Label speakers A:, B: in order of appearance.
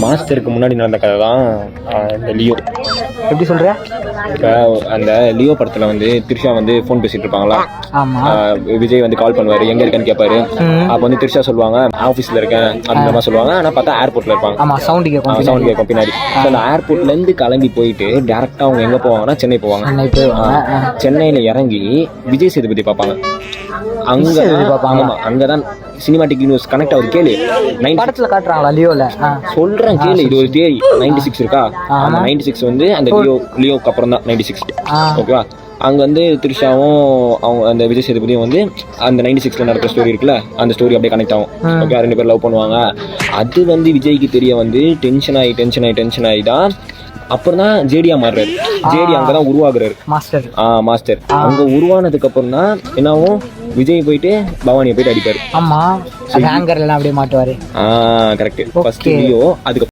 A: மாஸ்டருக்கு முன்னாடி நடந்த கதை தான் இந்த லியோ.
B: எப்படி சொல்ற?
A: இப்போ அந்த லியோ படத்தில் வந்து த்ரிஷா வந்து ஃபோன் பேசிட்டு இருப்பாங்களா, விஜய் வந்து கால் பண்ணுவார், எங்கே இருக்கேன்னு கேட்பாரு. அப்போ வந்து த்ரிஷா சொல்லுவாங்க ஆஃபீஸில் இருக்கேன் அந்த மாதிரி சொல்லுவாங்க. ஆனால் பார்த்தா ஏர்போர்ட்டில் இருப்பாங்க.
B: சவுண்ட்
A: கேட்கும் பின்னாடி. ஸோ அந்த ஏர்போர்ட்லேருந்து கிளம்பி போயிட்டு டேரெக்டாக அவங்க எங்கே போவாங்கன்னா சென்னை போவாங்க. சென்னையில் இறங்கி விஜய் சேதுபதி பார்ப்பாங்க. அங்கதான் சினிமாட்டிக் யூனிவர்ஸ் கனெக்ட் ஆகுது. கேளு,
B: படத்துல காட்டுறாங்களா லியோல?
A: சொல்றேன் கேளு, இது ஒரு தியரி. 96 இருக்கா, அந்த 96 வந்து அந்த லியோக்கு அப்புறம் தான் 96. ஓகேவா? அங்கே வந்து த்ரிஷாவும் அவங்க அந்த விஜய் சேதுபதியும் வந்து அந்த 96ல நடக்கிற ஸ்டோரி இருக்குல்ல, அந்த ஸ்டோரி அப்படியே கனெக்ட் ஆகும். ஓகே, 2 பேர் லவ் பண்ணுவாங்க. அது வந்து விஜய்க்கு தெரிய வந்து டென்ஷன் ஆகி தான் அப்புறம் தான் ஜேடியா மாறுறாரு. ஜேடி அங்கதான் உருவாகுறாரு, மாஸ்டர். அங்க உருவானதுக்கு அப்புறம் தான் என்னாவும் விஜய் போயிட்டு பவானியை போயிட்டு அடிப்பாரு.
B: ஆமா, ஹேங்கர்ல அப்படியே மாட்டுவாரு.
A: கரெக்ட். ஃபர்ஸ்ட் லியோ, அதுக்கு